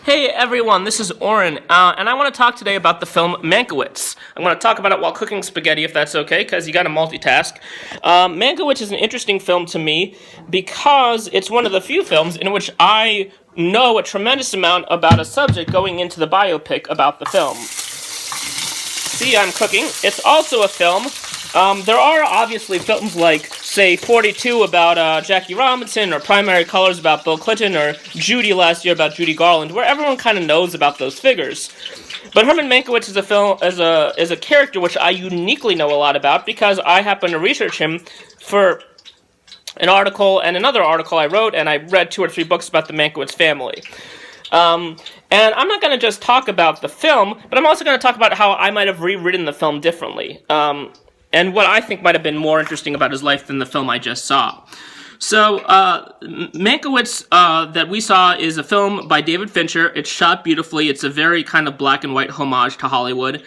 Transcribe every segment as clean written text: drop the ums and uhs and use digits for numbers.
Hey everyone, this is Oren, and I want to talk today about the film Mankiewicz. I'm going to talk about it while cooking spaghetti, if that's okay, because you got to multitask. Mankiewicz is an interesting film to me because it's one of the few films in which I know a tremendous amount about a subject going into the biopic about the film. See, I'm cooking. It's also a film. There are obviously films like, say, 42 about Jackie Robinson, or Primary Colors about Bill Clinton, or Judy last year about Judy Garland, where everyone kind of knows about those figures. But Herman Mankiewicz is a character which I uniquely know a lot about because I happen to research him for an article and another article I wrote, and I read 2 or 3 books about the Mankiewicz family. And I'm not going to just talk about the film, but I'm also going to talk about how I might have rewritten the film differently. And what I think might have been more interesting about his life than the film I just saw. So, Mankiewicz that we saw is a film by David Fincher. It's shot beautifully. It's a very kind of black and white homage to Hollywood.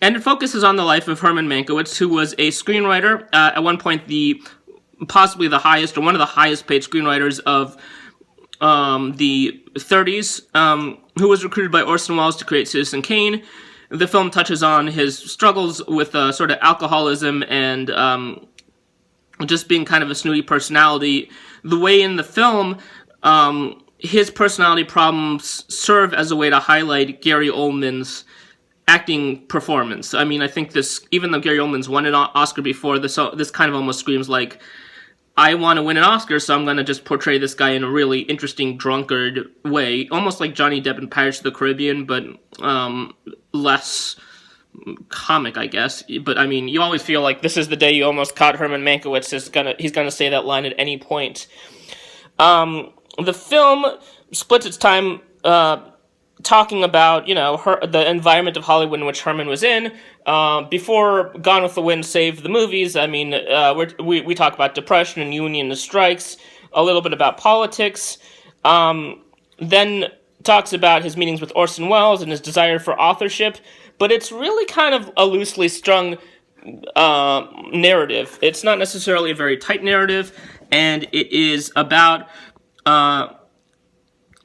And it focuses on the life of Herman Mankiewicz, who was a screenwriter, at one point possibly the highest, or one of the highest paid screenwriters of the 30s, who was recruited by Orson Welles to create Citizen Kane. The film touches on his struggles with sort of alcoholism and just being kind of a snooty personality. The way in the film, his personality problems serve as a way to highlight Gary Oldman's acting performance. I mean, I think this, even though Gary Oldman's won an Oscar before, this kind of almost screams like, I want to win an Oscar, so I'm going to just portray this guy in a really interesting drunkard way, almost like Johnny Depp in Pirates of the Caribbean, but less comic, I guess. But I mean, you always feel like this is the day you almost caught Herman Mankiewicz. He's gonna say that line at any point. The film splits its time talking about, the environment of Hollywood in which Herman was in. Before Gone with the Wind saved the movies, I mean, we talk about depression and union strikes, a little bit about politics, then talks about his meetings with Orson Welles and his desire for authorship, but it's really kind of a loosely strung narrative. It's not necessarily a very tight narrative, and it is about,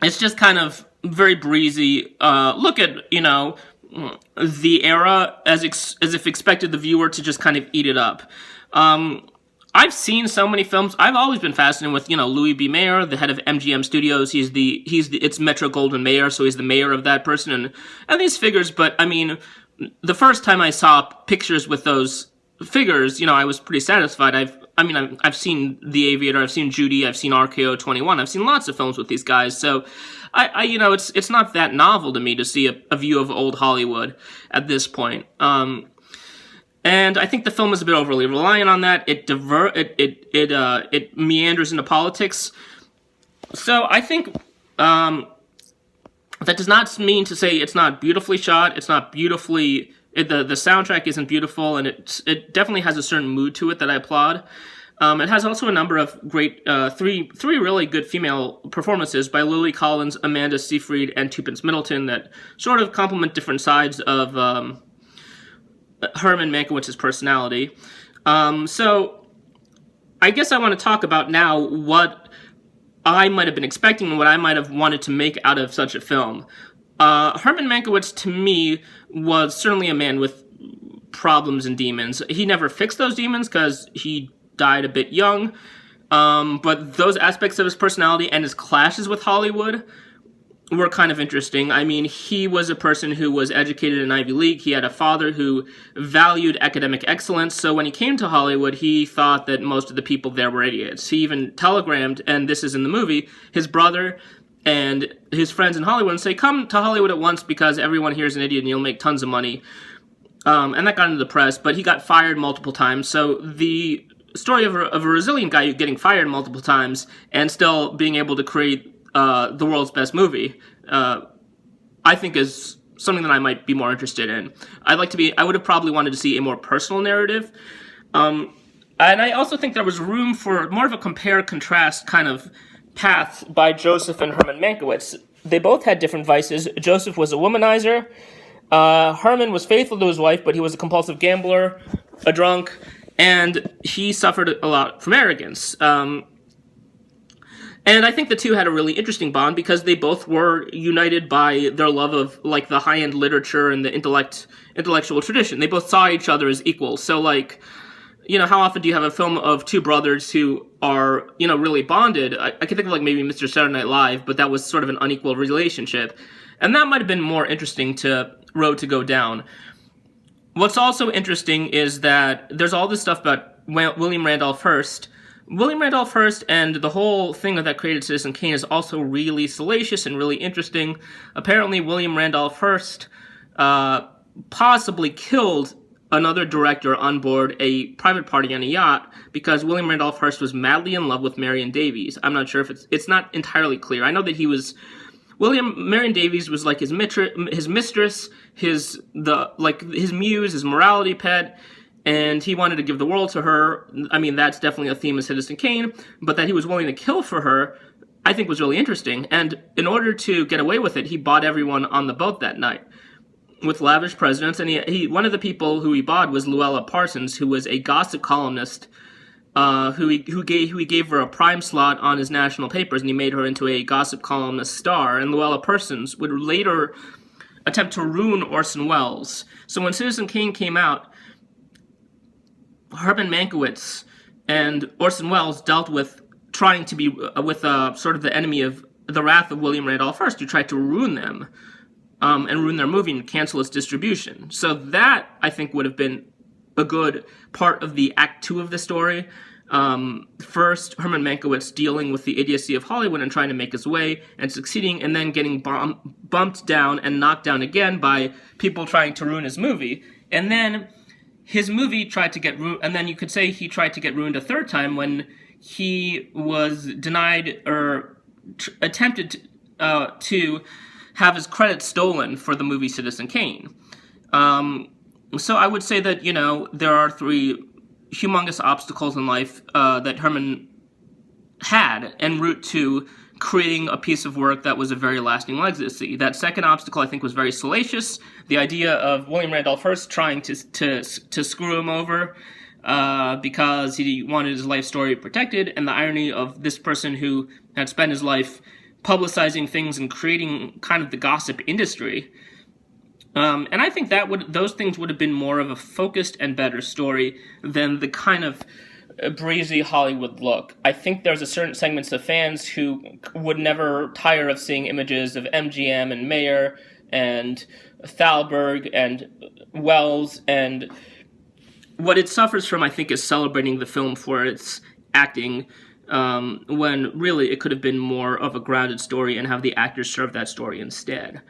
it's just kind of very breezy look at, the era as if expected the viewer to just kind of eat it up. I've seen so many films. I've always been fascinated with, Louis B. Mayer, the head of MGM Studios. It's Metro Goldwyn Mayer, so he's the mayor of that person, and these figures. But I mean, the first time I saw pictures with those figures, I was pretty satisfied. I've seen The Aviator, I've seen Judy, I've seen RKO 21, I've seen lots of films with these guys, so it's not that novel to me to see a view of old Hollywood at this point. And I think the film is a bit overly reliant on that. It meanders into politics. So I think that does not mean to say it's not beautifully shot. It's not beautifully. The soundtrack isn't beautiful, and it definitely has a certain mood to it that I applaud. It has also a number of great, three really good female performances by Lily Collins, Amanda Seyfried, and Tuppence Middleton that sort of complement different sides of Herman Mankiewicz's personality. So I guess I want to talk about now what I might have been expecting and what I might have wanted to make out of such a film. Herman Mankiewicz, to me, was certainly a man with problems and demons. He never fixed those demons because he died a bit young, but those aspects of his personality and his clashes with Hollywood were kind of interesting. I mean, he was a person who was educated in Ivy League. He had a father who valued academic excellence, so when he came to Hollywood, he thought that most of the people there were idiots. He even telegrammed, and this is in the movie, his brother and his friends in Hollywood and say, come to Hollywood at once because everyone here is an idiot and you'll make tons of money. And that got into the press, but he got fired multiple times, so the story of a resilient guy getting fired multiple times and still being able to create the world's best movie, I think is something that I might be more interested in. I would have probably wanted to see a more personal narrative. And I also think there was room for more of a compare-contrast kind of path by Joseph and Herman Mankiewicz. They both had different vices. Joseph was a womanizer. Herman was faithful to his wife, but he was a compulsive gambler, a drunk, and he suffered a lot from arrogance. And I think the two had a really interesting bond because they both were united by their love of like the high-end literature and the intellectual tradition. They both saw each other as equals. So like, how often do you have a film of two brothers who are, really bonded? I can think of like maybe Mr. Saturday Night Live, but that was sort of an unequal relationship. And that might have been more interesting road to go down. What's also interesting is that there's all this stuff about William Randolph Hearst. William Randolph Hearst and the whole thing that created Citizen Kane is also really salacious and really interesting. Apparently, William Randolph Hearst possibly killed another director on board a private party on a yacht because William Randolph Hearst was madly in love with Marion Davies. I'm not sure if it's not entirely clear. I know that Marion Davies was like his mistress, his muse, his morality pet, and he wanted to give the world to her. I mean, that's definitely a theme in Citizen Kane, but that he was willing to kill for her, I think was really interesting. And in order to get away with it, he bought everyone on the boat that night with lavish presents. And he one of the people who he bought was Luella Parsons, who was a gossip columnist who he gave her a prime slot on his national papers, and he made her into a gossip columnist star. And Luella Parsons would later attempt to ruin Orson Welles. So when Citizen Kane came out, Herman Mankiewicz and Orson Welles dealt with trying to be sort of the enemy of the wrath of William Randolph Hearst, who tried to ruin them and ruin their movie and cancel its distribution. So that, I think, would have been a good part of the Act 2 of the story. First, Herman Mankiewicz dealing with the idiocy of Hollywood and trying to make his way and succeeding, and then getting bumped down and knocked down again by people trying to ruin his movie. And then his movie tried to get ruined, and then you could say he tried to get ruined a third time when he was denied or attempted to have his credit stolen for the movie Citizen Kane. So I would say that, there are three humongous obstacles in life that Herman had en route to creating a piece of work that was a very lasting legacy. That second obstacle, I think, was very salacious. The idea of William Randolph Hearst trying to screw him over because he wanted his life story protected, and the irony of this person who had spent his life publicizing things and creating kind of the gossip industry. And I think those things would have been more of a focused and better story than the kind of breezy Hollywood look. I think there's a certain segments of fans who would never tire of seeing images of MGM and Mayer and Thalberg and Wells, and what it suffers from, I think, is celebrating the film for its acting, when really it could have been more of a grounded story and have the actors serve that story instead.